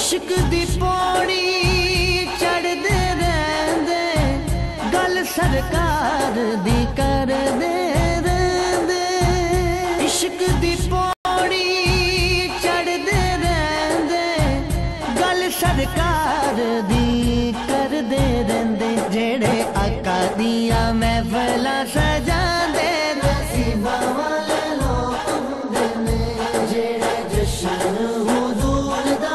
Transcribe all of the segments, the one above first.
इश्क दी पौड़ी चढ़दे रहंदे गल सरकार दी करदे रहंदे। इश्क दी पौड़ी चढ़दे रहंदे गल सरकार दी करदे रहंदे। जेड़े आका दियां महफिलां सजांदे नसीबा वाले लोग हुंदे ने। जेड़े जश्न हुजूर दा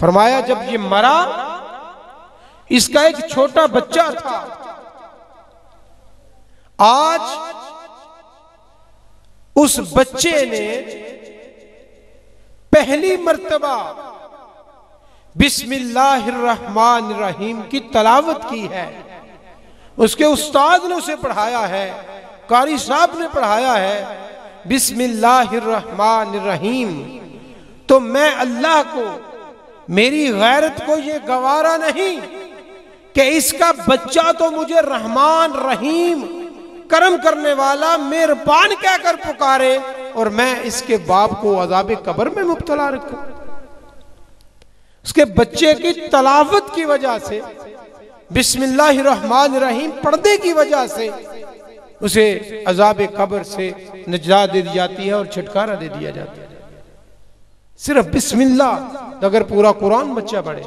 फरमाया जब ये मरा, इसका एक छोटा बच्चा था। आज उस बच्चे ने पहली मर्तबा बिस्मिल्लाहिर्रहमानिर्रहीम की तलावत की है। उसके उस्ताद ने उसे पढ़ाया है, कारी साहब ने पढ़ाया है बिस्मिल्लाहिर्रहमानिर्रहीम। तो मैं अल्लाह को, मेरी गैरत को ये गवारा नहीं कि इसका बच्चा तो मुझे रहमान रहीम करम करने वाला मेहरबान कहकर पुकारे और मैं इसके बाप को अज़ाब कब्र में मुब्तला रखूं। उसके बच्चे की तलावत की वजह से, बिस्मिल्लाहिर्रहमानिर्रहीम पढ़ने की वजह से उसे अज़ाब कब्र से निजात दे दी जाती है और छुटकारा दे दिया जाता है। सिर्फ बिस्मिल्लाह अगर पूरा कुरान बच्चा पढ़े,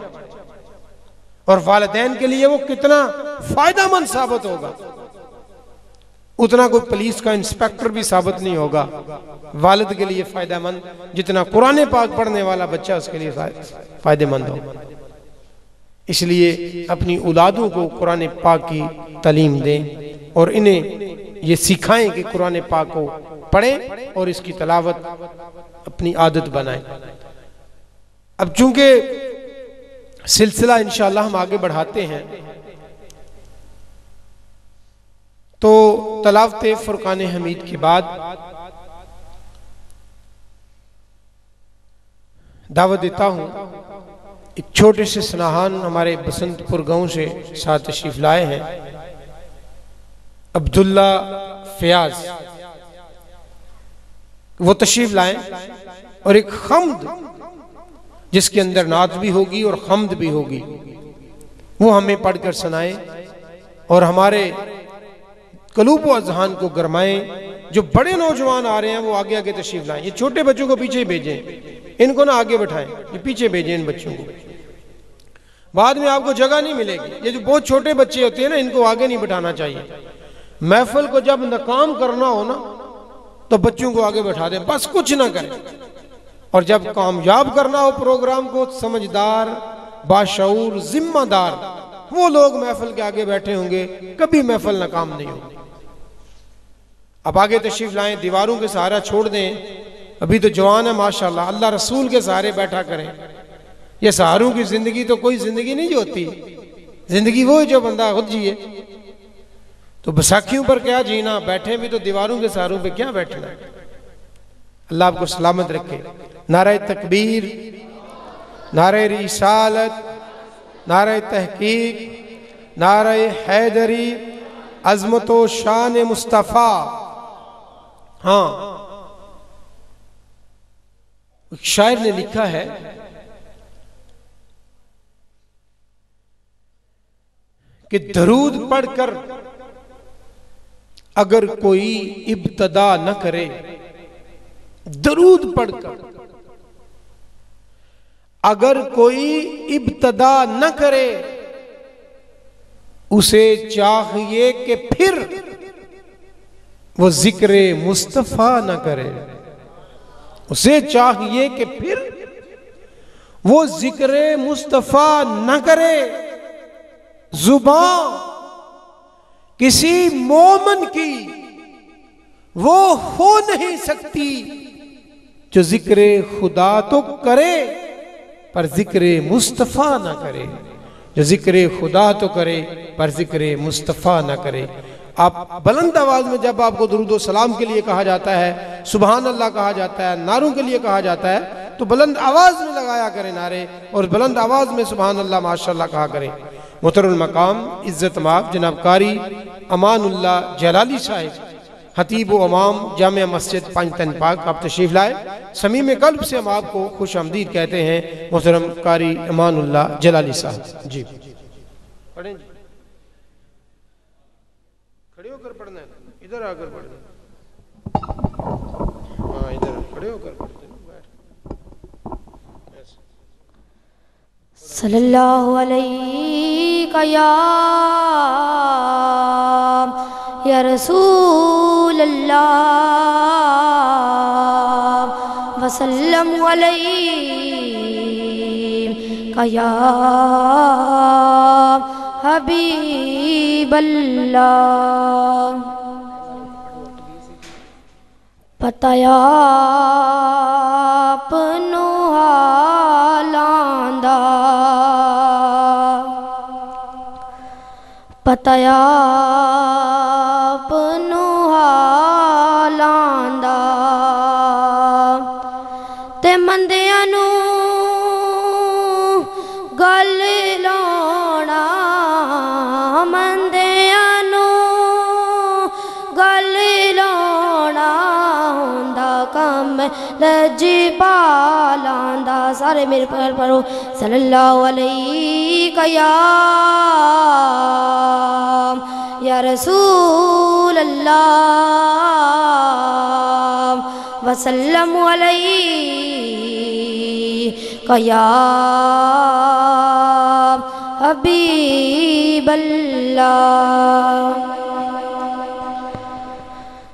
और वालिदैन के लिए वो कितना फायदेमंद साबित होगा, उतना कोई पुलिस का इंस्पेक्टर भी साबित नहीं होगा वालिद के लिए फायदेमंद जितना कुरान पाक पढ़ने वाला बच्चा उसके लिए फायदेमंद होगा। इसलिए अपनी औलादों को कुरान पाक की तालीम दें और इन्हें ये सिखाएं कि कुरान पाक को पढ़ें और इसकी तलावत अपनी आदत बनाएं। अब चूंकि सिलसिला इंशाअल्लाह हम आगे बढ़ाते हैं, तो तलावत फुरकान हमीद के बाद दावत देता हूं एक छोटे से स्नाहान हमारे बसंतपुर गांव से साथ तशरीफ लाए हैं अब्दुल्ला फयाज। वो तशरीफ लाएं और एक हम्द जिसके अंदर नात भी होगी और हम्द भी होगी वो हमें पढ़कर सुनाएं और हमारे कलूब व अज़हान को गरमाएं। जो बड़े नौजवान आ रहे हैं वो आगे आगे तशरीफ लाएं। ये छोटे बच्चों को पीछे भेजें, इनको ना आगे बैठाएं, ये पीछे भेजें इन बच्चों को, बाद में आपको जगह नहीं मिलेगी। ये जो बहुत छोटे बच्चे होते हैं ना, इनको आगे नहीं बैठाना चाहिए। महफिल को जब नाकाम करना हो ना तो बच्चों को आगे बैठा दें, बस कुछ ना करें। और जब कामयाब करना हो प्रोग्राम को, समझदार, बाशऊर, जिम्मेदार वो लोग महफिल के आगे बैठे होंगे, कभी महफिल नाकाम नहीं होगी। अब आगे तशरीफ लाएं, दीवारों के सहारा छोड़ दें। अभी तो जवान है माशाल्लाह, अल्लाह रसूल के सहारे बैठा करें। ये सहारों की जिंदगी तो कोई जिंदगी नहीं होती, जिंदगी वो है जो बंदा खुद जिए। तो बैसाखियों पर क्या जीना, बैठे भी तो दीवारों के सहारों पे क्या बैठना। अल्लाह आपको सलामत रखे। नारे तकबीर, नारे रिसालत, नारे तहकीक, नारे हैदरी, अजमतो शान मुस्तफ़ा। हाँ, शायर ने लिखा है कि दरूद पढ़कर अगर कोई इब्तदा न करे, दरूद पढ़कर अगर कोई इब्तदा न करे, उसे चाहिए कि फिर वो जिक्र मुस्तफा न करे। उसे चाहिए कि फिर वो जिक्र मुस्तफा न करे। जुबान किसी मोमन की वो हो नहीं सकती जो जिक्र खुदा तो करे पर जिक्र मुस्तफा ना करे, जो जिक्र खुदा तो करे पर जिक्र मुस्तफा ना करे। आप बुलंद आवाज में जब आपको दुरूद और सलाम के लिए कहा जाता है, सुभान अल्लाह कहा जाता है, नारों के लिए कहा जाता है, तो बुलंद आवाज में लगाया करें नारे और बुलंद आवाज में सुभान अल्लाह माशाअल्लाह कहा करें। मुहतरम मकाम इज्जत माब जनाब कारी अमानुल्लाह जलाली साहिब, खतीब व इमाम जामिया मस्जिद पंजतन पाक, आप तशरीफ लाए। समीम कल्ब से हम आपको खुश आमदीद कहते हैं। मुहतरम कारी अमानुल्लाह जलाली साहब जी, पढ़ें जी। खड़े होकर पढ़ना है, इधर आकर पढ़ना। हाँ, इधर खड़े होकर पढ़ते हैं। सल्लल्लाहु अलैहि या रसूल अल्लाह वसल्लम अलैहि या हबीब अल्लाह। पताया अपनो हालांदा, पताया अपनो हालांदा ते मंदे मंदियां गल लाउणा मंदियां गल लाउणा हुंदा कम लजपालां दा। सारे मेरे पर पढ़ो सल्लल्लाहु अलैहि या रसूल अल्लाह वसल्लम अलैका या हबीब अल्लाह।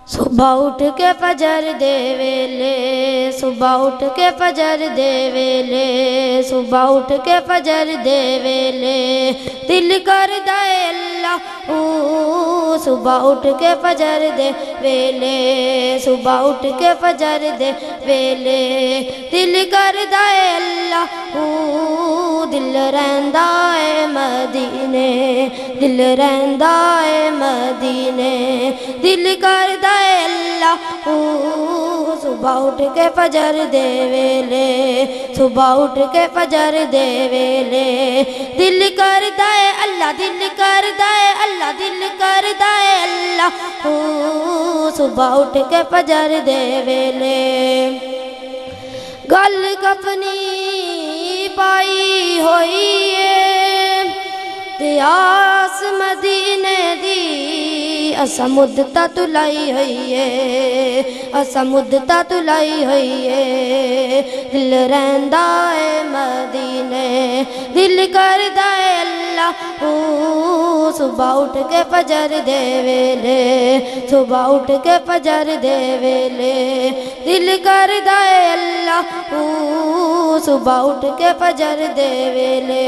सुबह उठ के फजर दे वेले, सुबह उठ के फजर दे वेले, सुबह उठ के फजर दे वेले दिल करदा है अल्लाह सुबह उठ के फजर दे वेले, सुबह उठ के फजर दे वेले दिल करदा है अल्लाह दिल रहिंदा है मदीने, दिल रहिंदा है मदीने दिल करदा है अल्लाह सुबह उठ के फजर दे वेले, सुबह उठ के फजर दे वेले दिल करदा है अल्लाह, दिल करदा है अल्लाह, दिल करदा है अल्लाह सुबह उठ के फजर दे वेले। गल कफनी पाई होई है ते आस मदीने दी असा मुद्दता तुलाई हुई है, असा मुद्दता तुलाई हुई है दिल रहिंदा है मदीने दिल करदा है अल्लाह सुबह उठ के फजर दे वेले, सुबह उठ के फजर दे वेले दिल करदा है अल्लाह सुबह उठ के फजर दे वेले।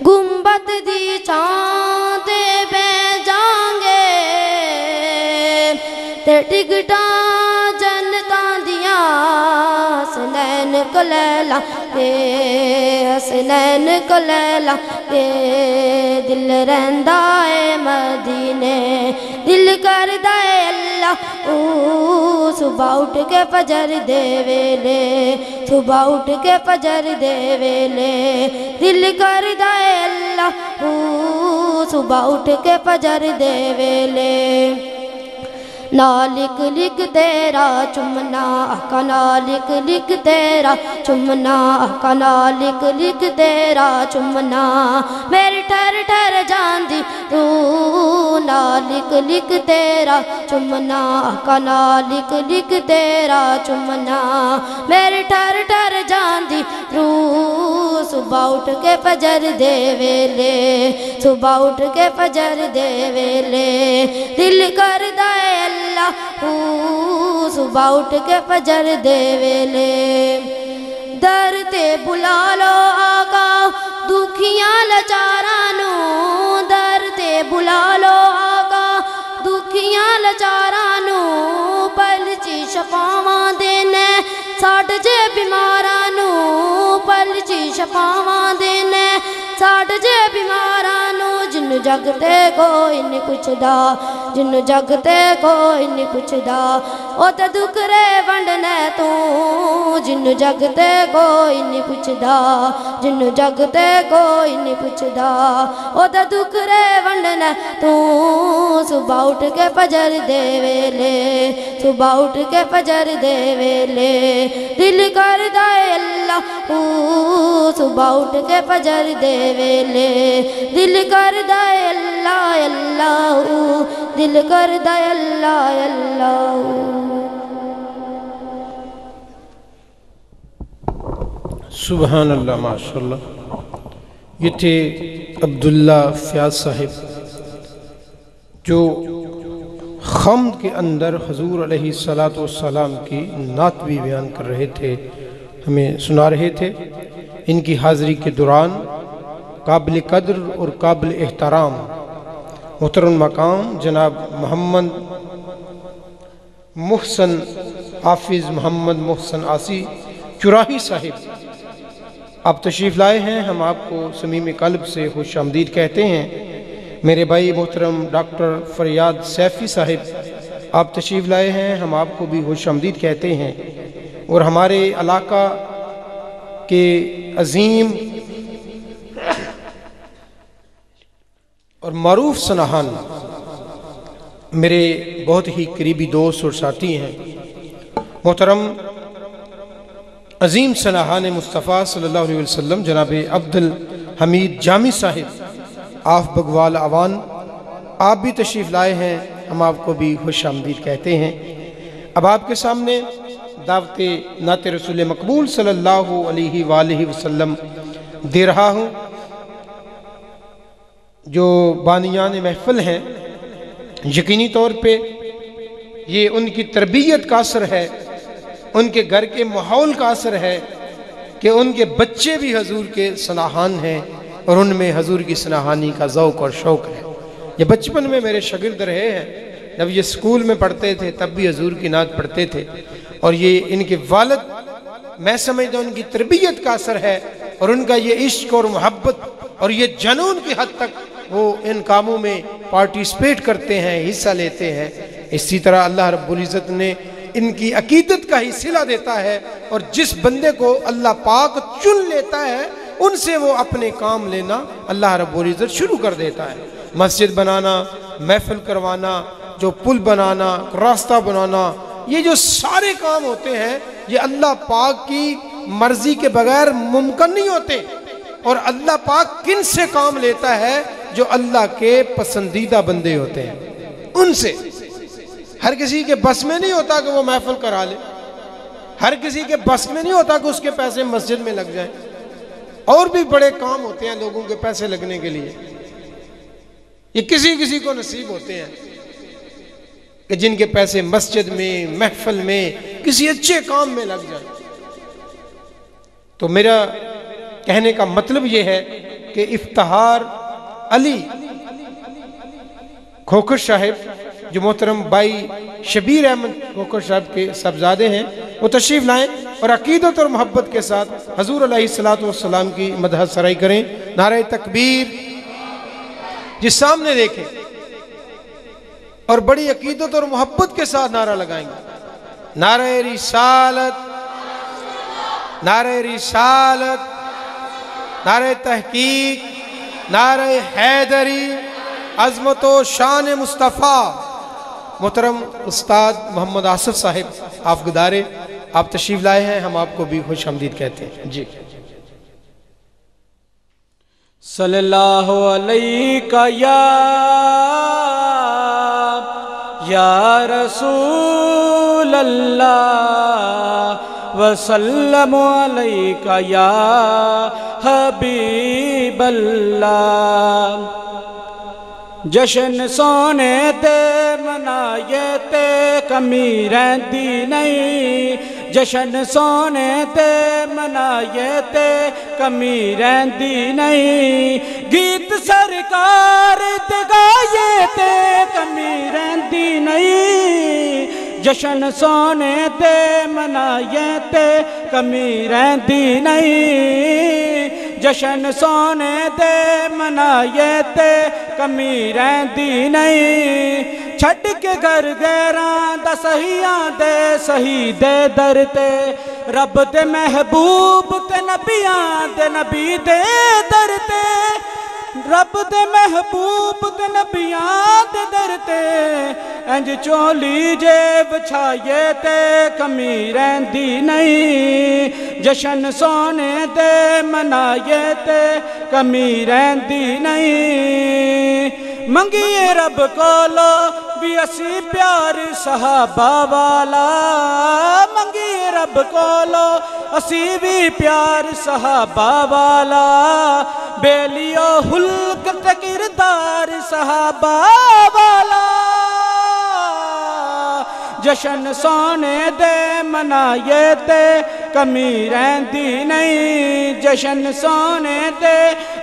गुंबद दी छां ते बैठ जांगे ते टिकटां जन्नतां दियां हसनैन को ले लांगे, हसनैन को ले लांगे दिल रहिंदा है मदीने दिल करदा है अल्लाह सुबह उठ के फजर दे वेले, सुबह उठ के फजर दे वेले दिल करदा है अल्लाह सुबह उठ के फजर दे वेले। ना लिख लिख तेरा चुमना आका, ना लिख लिख तेरा चुमना आका, ना लिख लिख तेरा चुमना मेरी ठहर ठहर जांदी तू, ना लिख लिख तेरा चुमना आका, ना लिख लिख तेरा चुमना मेरी ठहर ठहर जांदी रू सुबह उठ के फजर दे वेले, सुबह उठ के फजर दे वेले दिल करदा है अल्लाह सुबह उठ के फजर दे वेले। दर ते बुला लो आका दुखियां लाचारां नू, दर ते बुला लो आका दुखियां लाचारां नू पलची शफावां देने साठ जे बीमारां नू, पलची शफावां देने साठ जे बीमारां नू जिन्नू जगते कोई नहीं पुछदा, जिन्नू जगते कोई नहीं पुछदा ओ ते दुख रे वंडने तू, जिन्नू जगते कोई नहीं पुछदा, जिन्नू जगते कोई नहीं पुछदा ओ ते दुख रे वंडने तू सुबह उठ के फजर दे वेले, सुबह उठ के फजर दे वेले दिल करदा है अल्लाह सुबह उठ के फजर दे वेले दिल करदा है अल्लाह अल्लाह, दिल करदा है अल्लाह अल्लाह। सुभान अल्लाह माशाअल्लाह। ये थे अब्दुल्ला फ़याज़ साहिब जो खम्द के अंदर हुज़ूर अलैहिस्सलातु वस्सलाम की नात भी बयान कर रहे थे, हमें सुना रहे थे। इनकी हाज़िरी के दौरान काबिल कद्र और काबिल एहतराम मोहतरम मकाम जनाब मोहम्मद मुहसन हाफिज़ मोहम्मद मुहसन आसी चुराही साहिब आप तशरीफ़ लाए हैं। हम आपको समीम कल्ब से खुश आमदीद कहते हैं। मेरे भाई मोहतरम डॉक्टर फरियाद सैफ़ी साहिब आप तशरीफ़ लाए हैं, हम आपको भी खुश आमदीद कहते हैं। और हमारे इलाका के अजीम और मरूफ सनाहान मेरे बहुत ही करीबी दोस्त और साथी हैं, मोहतरम अजीम सनाहान मुस्तफ़ा सल्लल्लाहु अलैहि वसल्लम जनाब अब्दुल हमीद जामी साहिब आफ बगवाल आवान, आप भी तशरीफ़ लाए हैं, हम आपको भी खुश आमदीद कहते हैं। अब आपके सामने दावत नात रसूल मकबूल सल्लल्लाहु अलैहि वसल्लम दे रहा हूँ। जो बानियान महफिल हैं, यकीनी तौर पे ये उनकी तरबियत का असर है, उनके घर के माहौल का असर है कि उनके बच्चे भी हजूर के सनाहान हैं और उनमें हजूर की सनाहानी का ज़ौक़ और शौक़ है। ये बचपन में मेरे शागिर्द रहे हैं, जब ये स्कूल में पढ़ते थे तब भी हजूर की नात पढ़ते थे, और ये इनके वालिद, मैं समझता हूँ उनकी तरबियत का असर है और उनका ये इश्क और मोहब्बत और ये जनून की हद तक वो इन कामों में पार्टिसिपेट करते हैं, हिस्सा लेते हैं। इसी तरह अल्लाह रब्बुल इज़्ज़त ने इनकी अकीदत का ही सिला देता है, और जिस बंदे को अल्लाह पाक चुन लेता है उनसे वो अपने काम लेना अल्लाह रब्बुल इज़्ज़त शुरू कर देता है। मस्जिद बनाना, महफिल करवाना, जो पुल बनाना, रास्ता बनाना, ये जो सारे काम होते हैं ये अल्लाह पाक की मर्जी के बगैर मुमकिन नहीं होते। और अल्लाह पाक किन से काम लेता है? जो अल्लाह के पसंदीदा बंदे होते हैं, उनसे। हर किसी के बस में नहीं होता कि वो महफिल करा ले, हर किसी के बस में नहीं होता कि उसके पैसे मस्जिद में लग जाएं। और भी बड़े काम होते हैं लोगों के पैसे लगने के लिए, ये किसी किसी को नसीब होते हैं कि जिनके पैसे मस्जिद में, महफिल में, किसी अच्छे काम में लग जाए। तो मेरा कहने का मतलब ये है कि इफ्तिखार अली खोखर साहिब, जो मोहतरम भाई शबीर अहमद खोखर साहब के साहबजादे हैं, वो तशरीफ़ लाएं और अकीदत और मोहब्बत के साथ हजूर अलैहिस्सलातु वस्सलाम की मदह सराई करें। नारे तकबीर, जिस सामने देखें, और बड़ी अकीदत और मोहब्बत के साथ नारा लगाएंगे। नारे रिसालत, नारे रिसालत, नारे तहकीक, नारे हैदरी, अज़मत व शान मुस्तफ़ा। मोहतरम उस्ताद मोहम्मद आसिफ साहिब आप गुदारे, आप तशरीफ़ लाए हैं, हम आपको भी खुश आमदीद कहते हैं। जी सल्लल्लाहु अलैका या रसूल अल्लाह वसल्लम अलैका या हबीब अल्लाह। जशन सोने ते मनाए ते कमी रहती नहीं, जशन सोने ते मनाए ते कमी रहती नहीं, गीत सरकार ते गाए ते कमी रहती नहीं, जशन सोने ते मनाए ते कमी रहती नहीं, जशन सोने ते मनाए ते कमी रहती नहीं। छड़ के घर गैरां दा सहियां दे सही दे दर ते, रब दे महबूब ते नबियां दे नबी दे दर ते, रब दे महबूब ते नबियां दे दर ते, इंज चोली जे बिछाए ते कमी रहती नहीं, जशन सोने दे मनाए ते कमी रहती नहीं। मंगिए रब कोलो भी असी प्यार सहाबा वाला, मंगिए रब कोलो असी भी प्यार सहाबा वाला, बेलियो हुल्क ते किरदार सहाबा वाला। जशन सोने दे मनाए ते कमी रहती नहीं, जशन सोने दे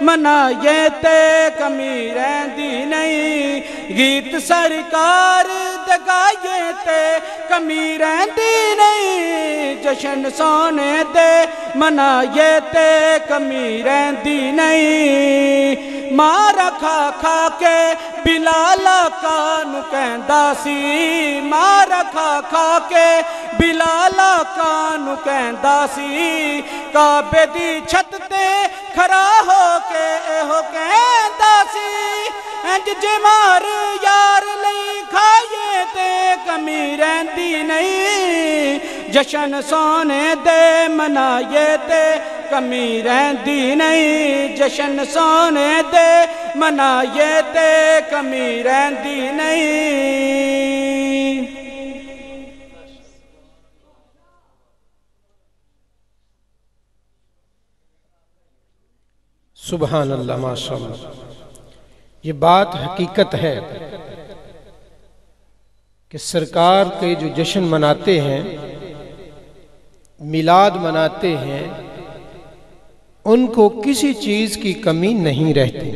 मनाए ते कमी रहती नहीं, गीत सरकार दे गाए ते कमी रहती नहीं, जशन सोने दे मनाए ते कमी रहती नहीं। मारा खा खा के बिलाला कानू कहंदा सी, मारा खा खा के बिलाला कानू कहंदा सी, काबे दी छत ते खड़ा हो के एहो कहंदा सी, इंज जे मार यार लई खाइए ते कमी रहंदी नहीं, जशन सोने दे मनाइए ते कमी रहंदी नहीं, जशन सोने दे मनाइए ते कमी रहंदी नहीं। सुभान अल्लाह, माशाअल्लाह। ये बात हकीकत है कि सरकार के जो जश्न मनाते हैं, मिलाद मनाते हैं, उनको किसी चीज़ की कमी नहीं रहती।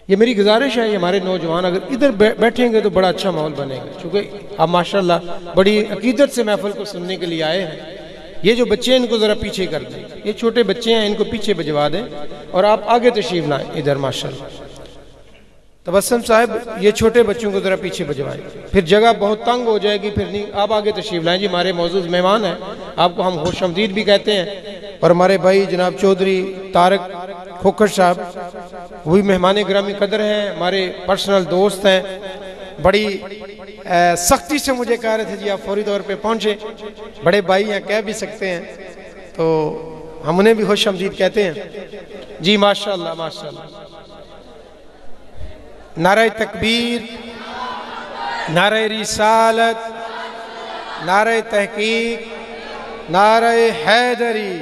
ये मेरी गुजारिश है, हमारे नौजवान अगर इधर बैठेंगे तो बड़ा अच्छा माहौल बनेगा, क्योंकि आप माशाल्लाह बड़ी अकीदत से महफिल को सुनने के लिए आए हैं। ये जो बच्चे हैं इनको ज़रा पीछे कर दें, ये छोटे बच्चे हैं इनको पीछे भिजवा दें और आप आगे तशरीफ लाएं इधर। माशाल्लाह तबस्सुम साहब, ये छोटे बच्चों को ज़रा पीछे भिजवाएं, फिर जगह बहुत तंग हो जाएगी, फिर नहीं। आप आगे तशरीफ लाएं जी, हमारे मौजूद मेहमान हैं, आपको हम खुश आमदीद भी कहते हैं। और हमारे भाई जनाब चौधरी तारक खोखर साहब, वही मेहमान गिरामी कदर हैं, हमारे पर्सनल दोस्त हैं। बड़ी सख्ती से मुझे कह रहे थे जी आप फौरी तौर पे पहुंचे, बड़े भाई हैं कह भी सकते हैं, तो हम उन्हें भी खुश आमदीद कहते हैं जी। माशाअल्लाह माशाअल्लाह। नारे तकबीर, नारे रिसालत, नारे तहकीक, नारे हैदरी,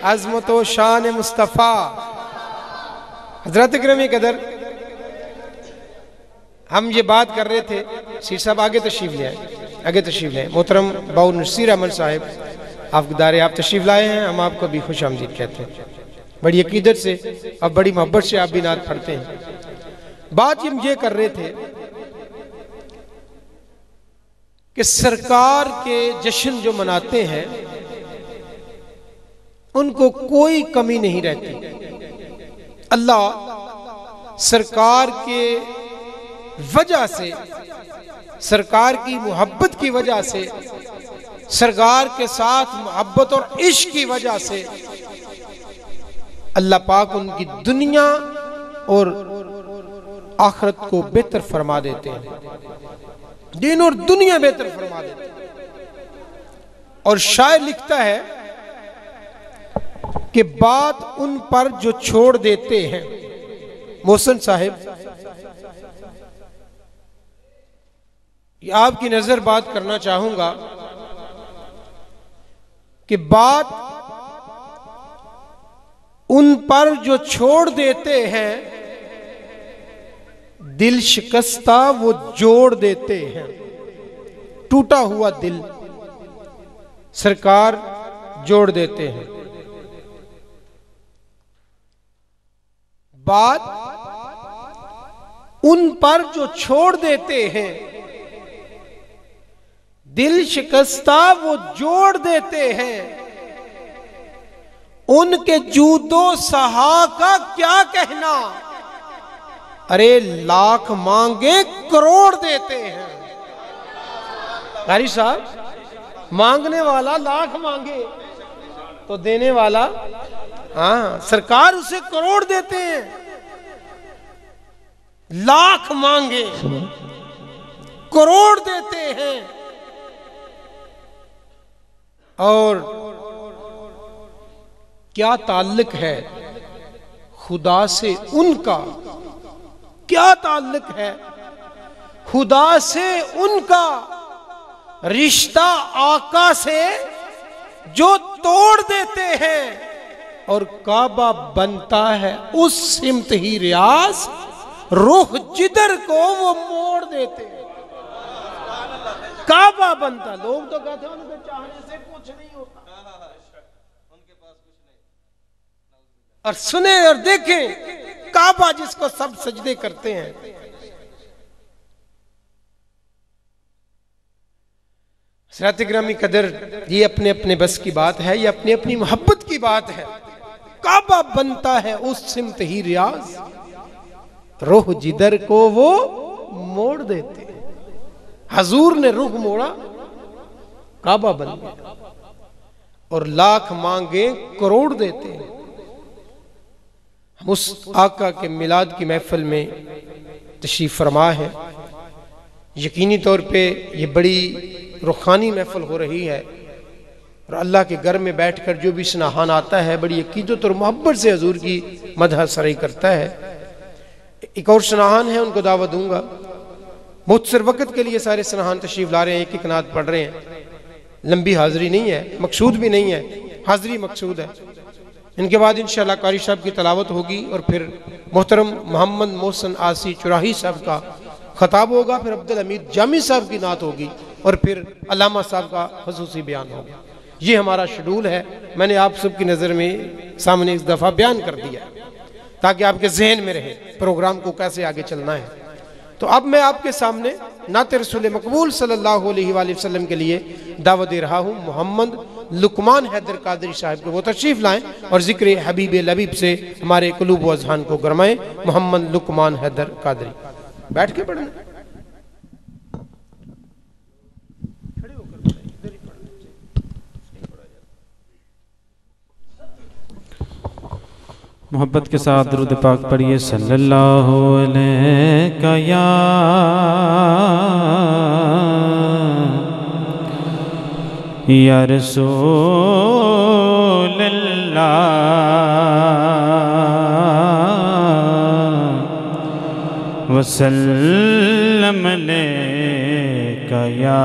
अज़मत व शान मुस्तफ़ा। हज़रत गिरामी कदर, हम ये बात कर रहे थे, सीर साहब आगे तशरीफ ले आए, आगे तशरीफ ले। मोहतरम बाऊ नसीर अहमद साहब, आप गुदारे आप तशरीफ लाए हैं, हम आपको भी खुश आमदीद कहते हैं। बड़ी अकीदत से और बड़ी मोहब्बत से आप भी नात पढ़ते हैं। बात हम ये कर रहे थे कि सरकार के जश्न जो मनाते हैं उनको कोई कमी नहीं रहती। अल्लाह सरकार के वजह से, सरकार की मोहब्बत की वजह से, सरकार के साथ मोहब्बत और इश्क की वजह से अल्लाह पाक उनकी दुनिया और आखिरत को बेहतर फरमा देते हैं, दीन और दुनिया बेहतर फरमा देते हैं। और शायर लिखता है कि बात उन पर जो छोड़ देते हैं। मोहसिन साहिब, आपकी नजर बात करना चाहूंगा कि बात उन पर जो छोड़ देते हैं, दिल शिकस्ता वो जोड़ देते हैं। टूटा हुआ दिल सरकार जोड़ देते हैं। बात उन पर जो छोड़ देते हैं, दिल शिकस्ता वो जोड़ देते हैं। उनके जूदो सहा का क्या कहना, अरे लाख मांगे करोड़ देते हैं। कारी साहब, मांगने वाला लाख मांगे तो देने वाला, हाँ, सरकार उसे करोड़ देते हैं। लाख मांगे करोड़ देते हैं। और क्या ताल्लुक है खुदा से उनका, क्या ताल्लुक है खुदा से उनका, रिश्ता आका से जो तोड़ देते हैं। और काबा बनता है उस सिमत ही रियाज, रुख जिधर को वो मोड़ देते हैं। काबा बनता, लोग तो कहते हैं उनके चाहने से कुछ नहीं होता, और सुने और देखें काबा जिसको सब सजदे करते हैं। हज़रत गिरामी कदर, ये अपने अपने बस की बात है, ये अपनी अपनी मोहब्बत की बात है। काबा बनता है उस सिमत ही रियाज, रुख जिधर को वो मोड़ देते। हजूर ने रुख मोड़ा, काबा बन गया, और लाख मांगे करोड़ देते हैं। हम उस आका के मिलाद की महफिल में तशरीफ फरमा है। यकीनी तौर पे ये बड़ी रूहानी महफिल हो रही है, और अल्लाह के घर में बैठकर जो भी स्नाहान आता है बड़ी अकीदत और मोहब्बत से हजूर की मदह सराई करता है। एक और स्नाहान है, उनको दावत दूंगा। मुख्तसर वक़्त के लिए सारे स्नाहान तशरीफ ला रहे हैं, एक एक नात पढ़ रहे हैं। लंबी हाजिरी नहीं है, मकसूद भी नहीं है, हाजिरी मकसूद है। इनके बाद इंशाअल्लाह कारी साहब की तलावत होगी, और फिर मोहतरम मोहम्मद मोहसन आसी चुराही साहब का खताब होगा, फिर अब्दुल हमीद जामी साहब की नात होगी, और फिर अल्लामा साहब का खसूसी बयान होगा। ये हमारा शेड्यूल है। मैंने आप सबकी नज़र में सामने इस दफ़ा बयान कर दिया ताकि आपके जहन में रहे प्रोग्राम को कैसे आगे चलना है। तो अब मैं आपके सामने नाते रसूल मकबूल सल्लल्लाहु अलैहि वसल्लम के लिए दावत दे रहा हूँ। मोहम्मद लुकमान हैदर कादरी साहब को वो तशरीफ लाएं और जिक्र हबीब लबीब से हमारे कुलूब व अज़हान को गरमाएं। मोहम्मद लुकमान हैदर कादरी, बैठ के पढ़ना। मोहब्बत के साथ दुरूद पाक पढ़िए सल्लल्लाहु अलैहि या रसूल अल्लाह वसल्लम अलैका या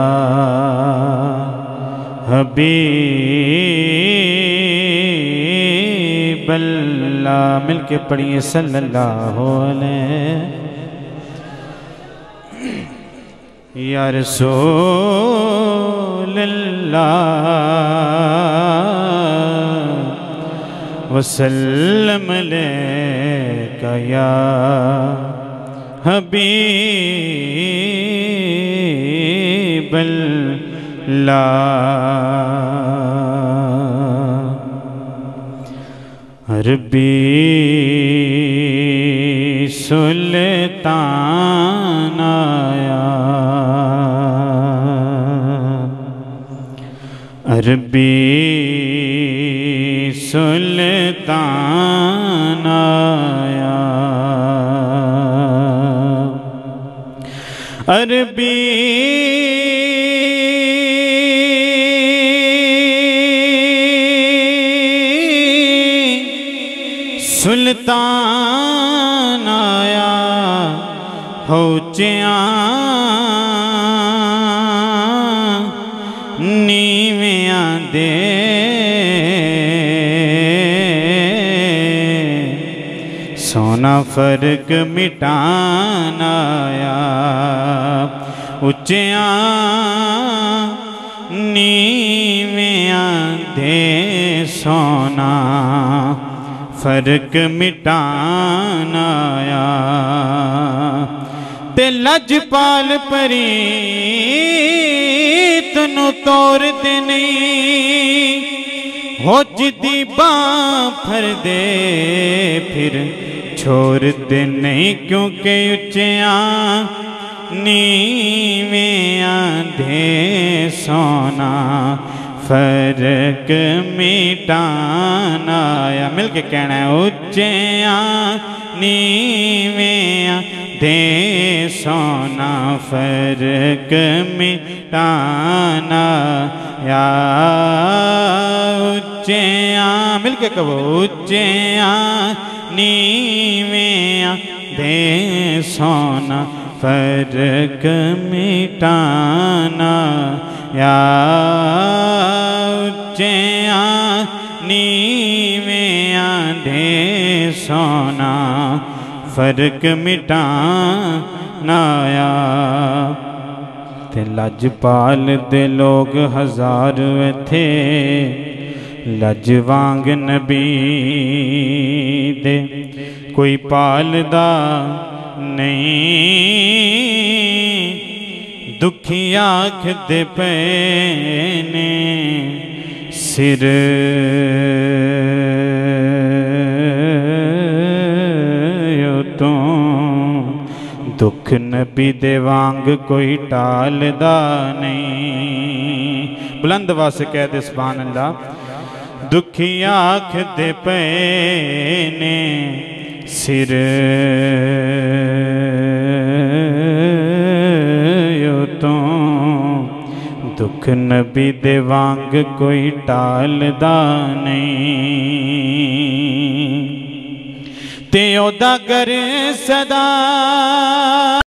हबीब अल्लाह। मिलके पढ़िए सल्लल्लाहु अलैहि या रसूल अल्लाह वसल्लम अलैका या हबीब अल्लाह। अरबी सुल्तान आया, अरबी सुल्तान आया, अरबी सुल्तान आया हो चिया नीवियां दे सोना फर्क मिटान आया, उच्चिया नीवियां दे सोना फर्क मिटान आया। ते लजपाल परी तनु तोड़ दे नहीं हो जिदी बाँ फर दे फिर छोड़ दे नहीं, क्योंकि उच्चिया नीवियां दे सोना फर्क मिटान आया। मिलके कहना है उच्चिया नीवियां दे सोना फर्क मिटान आया, उच्चिया मिलके कहो उच्चिया नीवियां दे सोना फर्क मिटाना या, उच्चिया नीवियां दे सोना फर्क मिटाना या। ते लजपाल दे लोग हजार थे, लज वांग नबी दे कोई पालदा नहीं, दुखी आखदे पे ने सिर नबी दे वांग कोई टालदा नहीं। बुलंद आवाज़ से कह दे सुभान अल्लाह। दुखी आखदे पे ने सिर तो दुख नबी दे वांग कोई टालदा नहीं। ते ओदा गर सदा